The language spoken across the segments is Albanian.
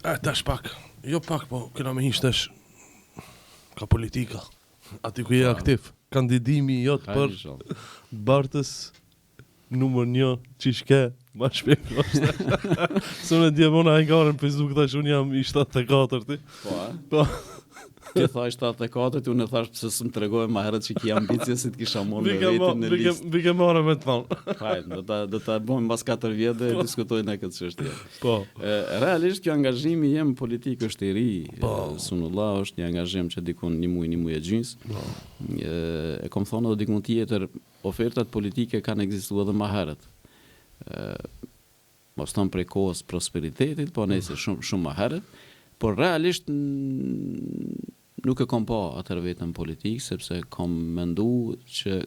Tash pak, jo pak, po kena me hish ka politika. Ati ku je aktiv. Kandidimi jot për Bartës numër 1 çishke, ma shpejt. Së në djemona e ngarën Facebook tash unë jam i 74-ti. Po. Ti tha 74, unë thash pse s'm tregove më herët që ki ambicie si të kisha marrë vetin në listë. Bige marrë me të thonë. Hajde, do ta bëjmë mbas 4 vjet dhe diskutojnë këtë çështje. Po. Realisht kjo angazhimi jem politik është i ri. Sunullah është një angazhim që dikon një muj e gjys. E kom thonë edhe dikun tjetër, ofertat politike kanë ekzistuar edhe më herët. Mos tonë prej kohës prosperitetit, po nëse shumë më herët, por realisht nuk e kom pa atër vetëm politik, sepse kom mendu që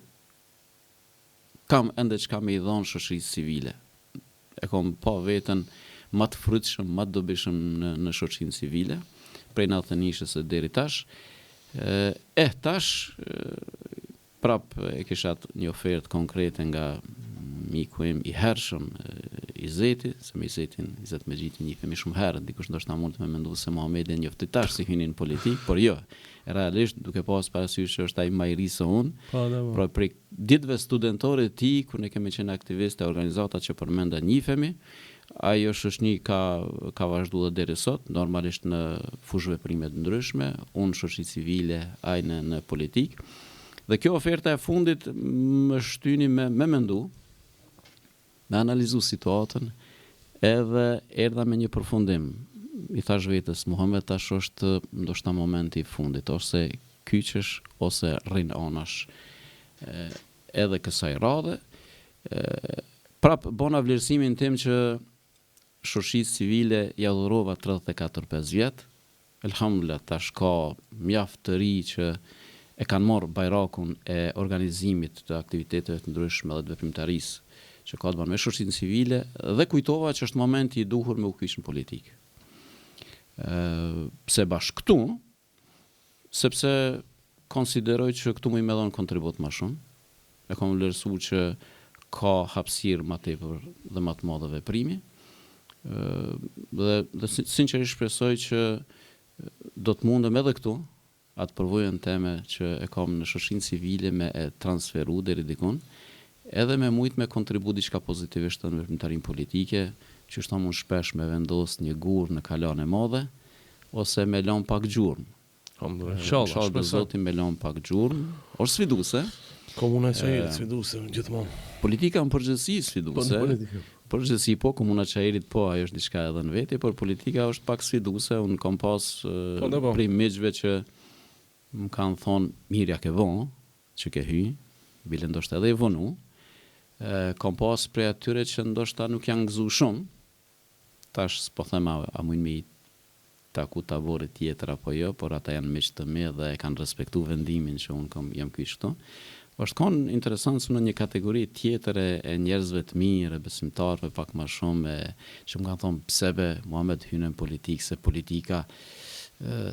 kam ende që kam i dhonë shoqërisë civile. E kom pa vetën më të frytshëm, më të dobishëm në shoqërinë civile, prej 90-shës e deri tash. Tash, prap e kisha një ofertë konkrete nga miku im i hershëm, Izeti, se me Izetin, Izet Megjitin njihemi shumë herët, dikush ndoshta mund të më mendu se Muhamedi e njofti tash si hynin në politikë, por jo. Realisht duke pas parasysh që është ai më i ri se unë. Pra prej ditëve studentore të tij, kur ne kemi qenë aktivistë e organizata që përmenda njihemi, ajo shoqëni ka vazhduar deri sot, normalisht në fushë veprime të ndryshme, unë shoqëri civile, ai në politikë. Dhe kjo oferta e fundit më shtyni me mendu, me analizu situatën, edhe erdha me një përfundim. I thash vetës, Muhammed tash është ndoshta momenti i fundit, ose kyçesh ose rrin anash. Edhe kësaj radhe, prap bona vlerësimin tim që shoqërisë civile ja dhurova 34-5 vjet. Elhamdulillah tash ka mjaft të ri që e kanë marrë bajrakun e organizimit të aktiviteteve të ndryshme dhe të veprimtarisë që ka të banë me shoqërinë civile, dhe kujtova që është momenti i duhur me u kyç në politikë. Pse bashkë këtu, sepse konsideroj që këtu më i dhon kontribut më shumë, e kam vlerësuar që ka hapësirë më tepër dhe më të madhe veprimi, dhe sinqerisht shpresoj që do të mundem edhe këtu atë përvojën teme që e kam në shoqërinë civile me e transferu deri dikun, edhe me mujt me kontribu diçka pozitivisht në veprimtarinë politike, që është mund shpesh me vendos një gur në kalan e madhe, ose me lën pak gjurmë. Inshallah, Zoti me lën pak gjurmë, është sfiduese. Komuna e Çajirit sfiduese gjithmonë. Politika në përgjithësi sfiduese. Përgjithësi po, komuna e Çajirit po, ajo është diçka edhe në veti, por politika është pak sfiduese. Unë kam pas prej miqve që më kanë thonë mirja ke vonë, që ke hy, bile ndoshta edhe e vonu. Kam pas prej atyre që ndoshta nuk janë gëzu shumë, tash s'po them a mujnë me i taku taborit tjetër apo jo, por ata janë miq të mi dhe e kanë respektu vendimin që unë jam kyç këtu. Është konë interesant se në një kategori tjetër e njerëzve të mirë, besimtarëve pak më shumë, që më kanë thonë pse be Muhammed hynë në politikë, se politika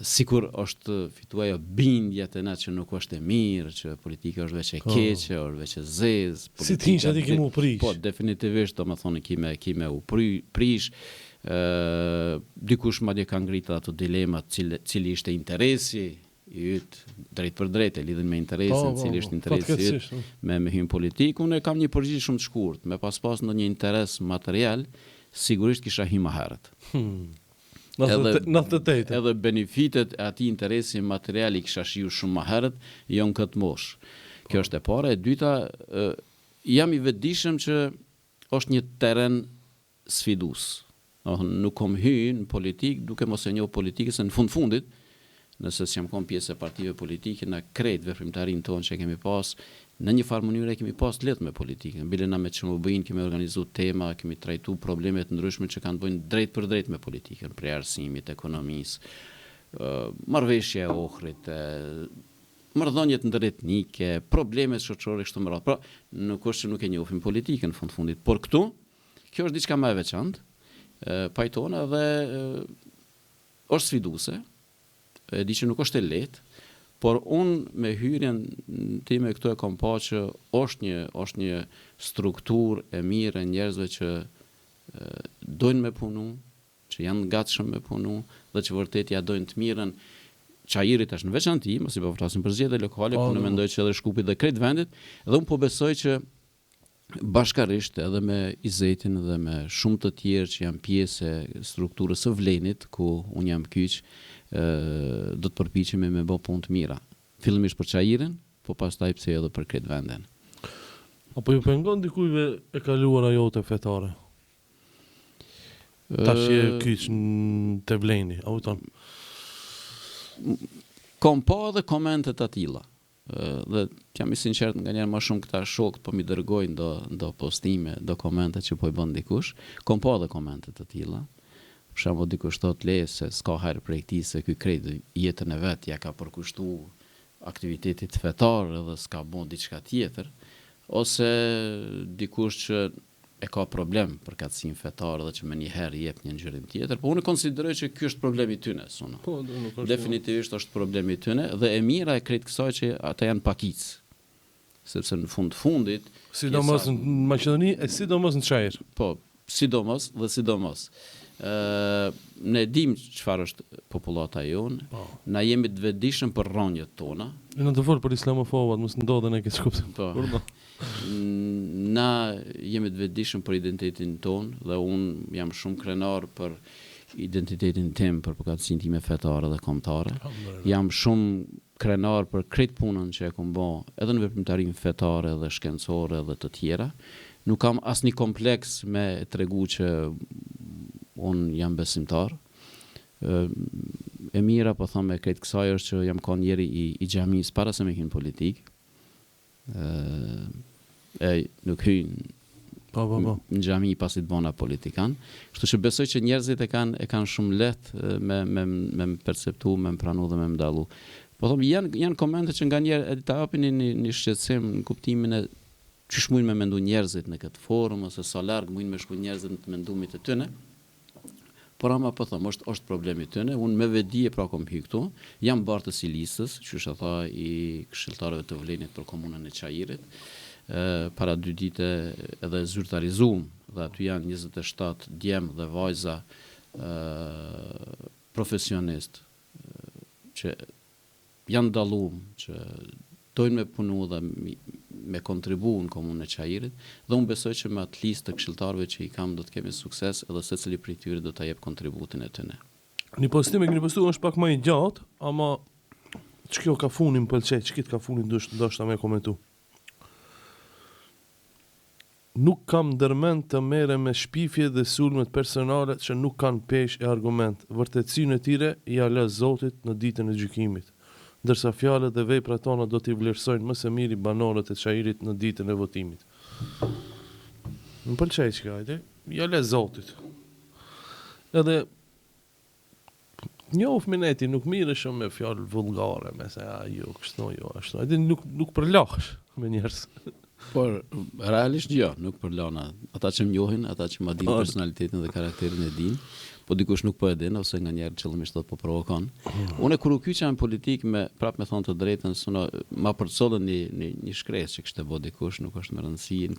sikur është fituaja bindjet e na që nuk është e mirë, që politika është veç e keqe, është veç e zezë. Si t'hin që ati kemi u prish. Po, definitivisht, do më thonë kime u prish. Dikush madje ka ngritur ato dilemat cili ishte interesi i ytë drejt për drejt, e lidhen me interesin, cili është interesi i ytë me hyn politikë. Unë kam një përgjigje shumë të shkurt, me pas ndonjë interes material, sigurisht kisha hyrë më herët. Edhe benefitet e atij interesi material i kisha shiu shumë më herët, jo në këtë moshë. Kjo është e para. E dyta, jam i vetëdijshëm që është një terren sfidues. Nuk kom hyrë në politikë duke mos e njohur politikën, se në fundit, nëse s'jam kon pjesë e partive politike, në krejt veprimtarinë tonë që kemi pas, në një farë mënyrë kemi pas lehtë me politikën. Bile na me çmobin kemi organizuar tema, kemi trajtuar probleme të ndryshme që kanë bëjnë drejt për drejt me politikën, prej arsimit, ekonomisë, marrëveshja e ohrit, marrëdhëniet ndëretnike, problemet shoqërore kështu me radhë. Pra, nuk është që nuk e njohim politikën në fundit, por këtu, kjo është diçka më e veçantë, pajtona dhe është sfiduese. E di që nuk është e lehtë, por unë me hyrjen time këtu e kam pa që është një strukturë e mirë e njerëzve që dojnë me punu, që janë gatshëm me punu dhe që vërtet ja dojnë të mirën Çajirit është në veçantë, mos i po flasim për zgjedhje lokale, por unë mendoj që edhe Shkupi dhe krejt vendit, dhe unë po besoj që bashkarisht edhe me Izetin dhe me shumë të tjerë që janë pjesë e strukturës së Vlenit, ku unë jam kyç, do të përpiqemi me bë punë të mira. Fillimisht për Çajirin, po pastaj pse edhe për krejt vendin. Apo ju pengon dikujve e kaluara jote fetare? Tash je kyç te Vleni, a kupton? Kom po edhe komentet atilla. Dhe jam I sinqert nganjëherë më shumë këta shokët po mi dërgojnë do postime, do komente që po I bën dikush. Kom po edhe komente të tilla. Për shembull dikush thot le se s'ka hajër prej këtij se ky krejt jetën e vet ja ka përkushtuar aktivitetit fetar edhe s'ka bën diçka tjetër, ose dikush që e ka problem për katësinë fetare dhe që më njëherë jep një ngjyrim tjetër, po unë konsideroj që ky është problemi I tyne, sono. Po, nuk është. Definitivisht është problemi I tyne dhe e mira e krejt kësaj që ata janë pakicë. Sepse në fundit, sidomos në Maqedoni e sidomos në Çajir. Po, sidomos. Ne dim çfarë është popullata jonë, na jemi të vetëdijshëm për rronjët tona. Në të folë për islamofobët, mos ndodhen e këtë kuptim. Po. Na jemi të vetëdijshëm për identitetin ton dhe unë jam shumë krenar për identitetin tim, për përkatësinë time fetare dhe kombëtare. Jam shumë krenar për krejt punën që e kam bë, edhe në veprimtarinë fetare dhe shkencore dhe të tjera. Nuk kam asnjë kompleks me tregu që unë jam besimtar. E mira po them me krejt kësaj është që jam kon njeri I xhamis para se me hin politik. Nuk hyn në xhami pasi të bona politikan. Kështu që besoj që njerëzit e kanë shumë lehtë me perceptu, me pranu dhe me ndallu. Po them janë komente që nganjëherë ta japin një shqetësim në kuptimin e çish mund me mendu njerëzit në këtë forum ose sa larg mund me shku njerëzit në mendumit e tyre. Por ama po them, është problemi tyne. Unë me vedi e pra kom hy këtu. Jam bartës I listës, që është tha I këshilltarëve të Vlenit për komunën e Çajirit. Para 2 dite edhe zyrtarizum dhe aty janë 27 djem dhe vajza profesionist që janë dalluar që dojnë me punu dhe me kontribu në komunën e Çajirit dhe unë besoj që me atë listë të këshilltarëve që I kam do të kemi sukses edhe secili prej tyre do ta jep kontributin e tyre. Një postim e keni postuar është pak më I gjatë, ama ç'kjo ka funin pëlqej, ç'kit ka funin ndoshta më komentu. Nuk kam ndërmend të merrem me shpifje dhe sulmet personale që nuk kanë peshë e argument. Vërtetësinë e tyre ja lë Zotit në ditën e gjykimit. Ndërsa fjalët dhe veprat tona do t'i vlerësojnë më së miri banorët e Çajirit në ditën e votimit. Më pëlqej çka ajde, ja le Zotit. Edhe njoh mineti nuk mirëshëm me fjalë vullgare, me se jo kështu jo ashtu. Ajde nuk përlahesh me njerëz. Por realisht jo, nuk përlana. Ata që më njohin, ata që ma dinë personalitetin dhe karakterin e din, po dikush nuk po e din ose nganjëherë qëllimisht do të po provokon. Unë kur u kyça në politik me me thonë të drejtën, ma përcollën një shkresë që kishte bë dikush, nuk është me rëndësi në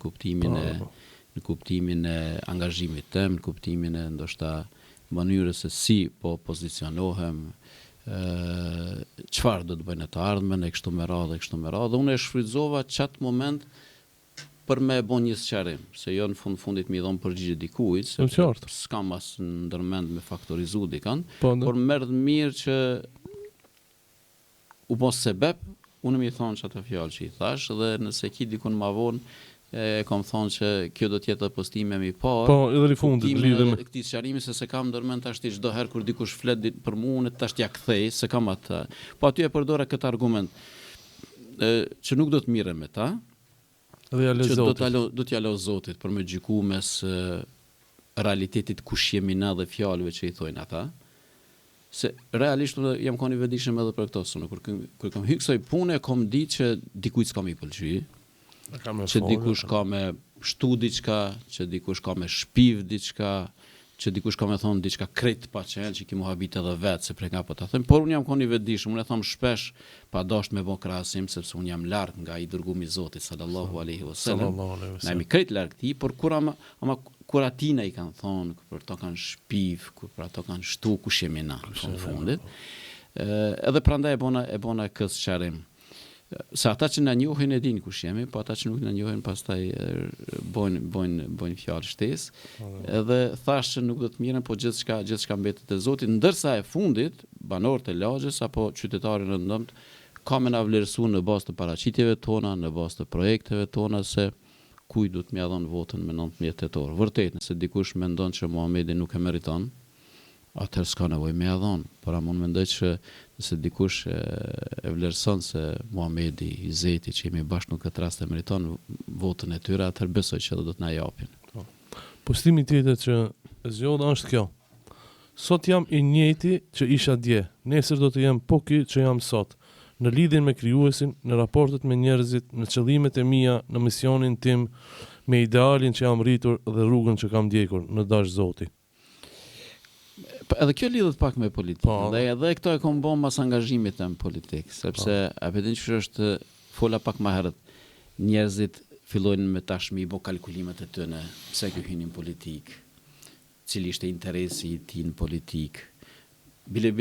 kuptimin e angazhimit tim, në kuptimin e ndoshta mënyrës se si po pozicionohem, çfarë do të bëjnë të ardhmen e kështu me radhë. Dhe unë e shfrytëzova çat moment për me bon një sqarim, se jo në fundit mi dhon përgjigje dikujt, se s'kam as ndërmend me faktorizu dikan, por merr mirë që u bos sebeb, unë mi thonë që atë fjalë që I thash, dhe nëse ki dikun ma vonë, kam thonë që kjo do t'jetë postime mi parë. Po, edhe I fundit lidhem me këtij sqarimi se kam ndërmend tash çdo herë kur dikush flet për mua, tash t'ja kthej, se kam atë. Po aty e përdora këtë argument që nuk do të mirem me ta. Që do t'ja lë Zotit për me gjyku mes realitetit kush jemi na dhe fjalëve që I thojnë ata. Se realisht jam qenë I vetëdijshëm edhe për këto, kur kam hyrë kësaj pune, kam ditë që dikujt s'ka më pëlqy. Që dikush ka me shtu diçka, që dikush ka me shpiv diçka, që dikush ka me thonë diçka krejt pa qenë, që ki mu habit edhe vetë, se prej nga po ta them, por unë jam qenë I vetëdijshëm, unë e them shpesh pa dasht me bë krahasim, sepse unë jam larg nga I dërgumi I Zotit sallallahu alaihi wasallam. Na jemi krejt larg këtij, por kur ama kur atina i kanë thonë, kur ato kanë shpiv, kur ato kanë shtu, kush jemi na, në fundit. Edhe prandaj e bona kësë qarim. Se ata që na njohin e din kush jemi, po ata që nuk na njohin pastaj bojnë fjalë shtesë. Edhe thash që nuk do të mirën, po gjithçka mbetet e Zotit, ndërsa e fundit, banorët e lagjës apo qytetarët rëndëmt ka me na vlerësu në bazë të paraqitjeve tona, në bazë të projekteve tona se kuj du të mja dhënë votën me 19 tetor. Vërtet, nëse dikush mendon që Muhamedi nuk e meriton, atëherë s'ka nevojë me ia dhënë. Por unë mendoj që nëse dikush e vlerëson se Muhamedi i Zeti që jemi bashkë në këtë rast e meriton votën e tyre, atëherë besoj që do të na japin. Postimi tjetër që e zgjodha është kjo. Sot jam i njëjti që isha dje, nesër do të jem po ky që jam sot. Në lidhjen me krijuesin, në raportet me njerëzit, në qëllimet e mia, në misionin tim, me idealin që jam rritur dhe rrugën që kam ndjekur, në dash Zoti. Edhe kjo lidhet pak me politikën. Dhe edhe këto e kam bën mas angazhimit në politikë, sepse a e din që është fola pak më herët. Njerëzit fillojnë me tashmë i bë kalkulimet e tyre, pse ky hynin politik, cili ishte interesi i tij në politik. Bile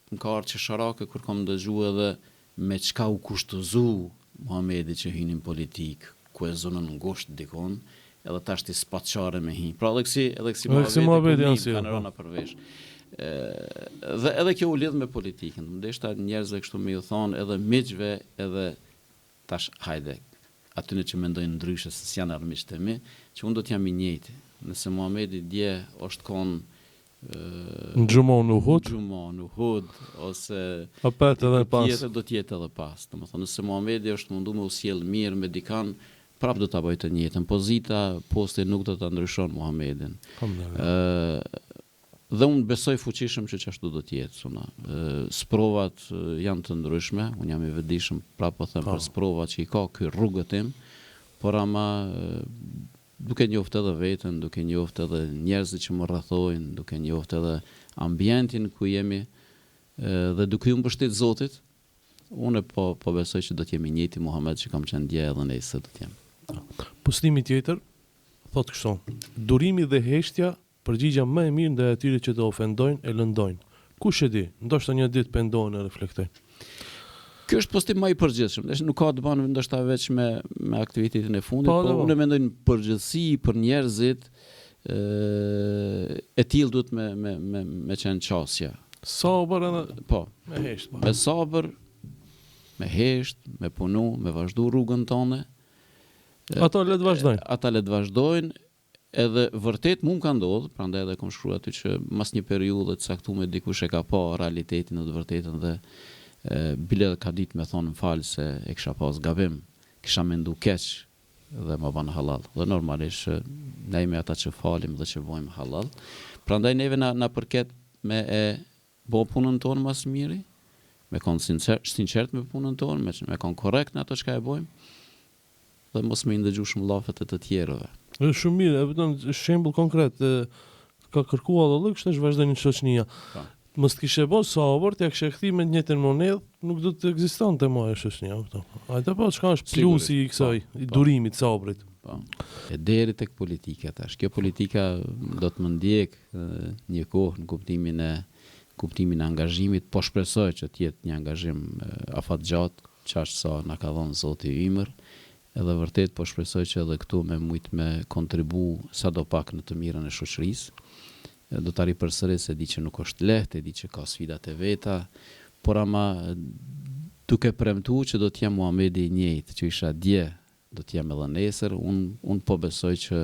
më ka ardhur çesharake kur kam dëgjuar edhe me çka u kushtozu Muhamedi që hynin politik, ku e zonën ngushtë dikon. Edhe tash ti spaçare me hi. Pra edhe kësi Muhamedi kanë rënë përveç. Dhe edhe kjo u lidh me politikën. Ndeshta njerëzve kështu më u thon edhe miqve edhe tash hajde. Aty që mendojnë ndryshe se janë armiqtë e mi, që unë do të jam i njëjti. Nëse Muhamedi dje është kon në Xhumon Uhud ose apet edhe pas. Tjetër do të jetë edhe pas. Domethënë nëse Muhamedi është mundu me u sjell mirë me dikan, prap do ta bëj të njëjtën. Pozita, posti nuk do ta ndryshon Muhamedin. Dhe unë besoj fuqishëm që ashtu do të jetë. Sprovat janë të ndryshme, unë jam i vetëdijshëm prap po them për sprovat që i ka ky rrugët tim, por ama duke njoftë edhe veten, duke njoftë edhe njerëzit që më rrethojnë, duke njoftë edhe ambientin ku jemi dhe duke u mbështet Zotit, unë po besoj që do të jemi njëjti Muhamet që kam qenë dje edhe nesër do të jem. Postimi tjetër thotë kështu: durimi dhe heshtja, përgjigja më e mirë ndaj atyre që të ofendojnë e lëndojnë. Kush e di, ndoshta një ditë pendohen e reflektojnë. Ky është postim më i përgjithshëm. Nuk ka të bëjë ndoshta vetëm me aktivitetin e fundit, por unë mendoj në përgjithësi për njerëzit e tillë duhet me qenë qasja. Sabër edhe me hesht. Me sabër, me hesht, me punu, me vazhdu rrugën tonë. Ata le të vazhdojnë. Edhe vërtet mu më ka ndodhur, prandaj edhe kam shkruar aty që mas një periudhe të caktuar dikush e ka pa realitetin dhe të vërtetën dhe bile ka ditë me thonë më falë se e kisha pas gabim, kisha mendu keq dhe më banë halal. Dhe normalisht ne jemi ata që falim dhe që bojmë halal. Prandaj neve na përket me e bo punën tonë mas miri, me konë sinqert me punën tonë, me konë korrekt në ato që ka e bojmë, dhe mos me indëgju shumë lafet e të tjerëve. Është shumë mirë, e vetëm shembull konkret, ka kërkuar edhe kështu që vazhdojnë në shoqënia. Mos të kishe bërë sabër, t'ja kishe kthyer me të njëjtën monedhë, nuk do të ekzistonte më ajo shoqënia, kupton. Hajde po çka është plusi i kësaj, i durimit, sabrit. Po. E deri tek politika tash. Kjo politika do të më ndjek një kohë në kuptimin e angazhimit, po shpresoj që të jetë një angazhim afatgjatë, çast sa na ka dhënë Zoti i ymër. Edhe vërtet po shpresoj që edhe këtu me kontribu sadopak në të mirën e shoqërisë. Do ta ripërsëris se di që nuk është lehtë, di që ka sfidat e veta, por ama duke premtuar që do të jem Muhamedi i njëjtë që isha dje, do të jem edhe nesër, unë po besoj që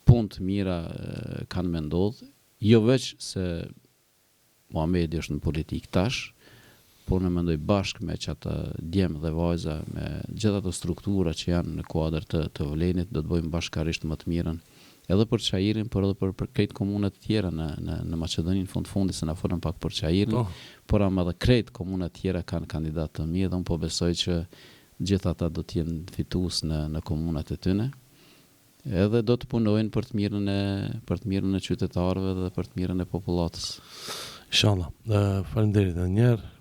punë të mira kanë me ndodhë, jo veç se Muhamedi është në politikë tash, por në mendoj bashkë me çata djemë dhe vajza, me gjitha të struktura që janë në kuadër të vlenit, do të bëjmë bashkarisht më të mirën, edhe për Çajirin, por edhe për krejt komunat tjera në Maqedoninë fund se na folën pak për Çajirin, por ama edhe krejt komunat tjera kanë kandidatë të mirë, dhe unë po besoj që gjitha ata do të jenë fitues në komunat e tyre. Edhe do të punojnë për të mirën e qytetarëve dhe për të mirën e popullatës. Inshallah. Faleminderit edhe një herë.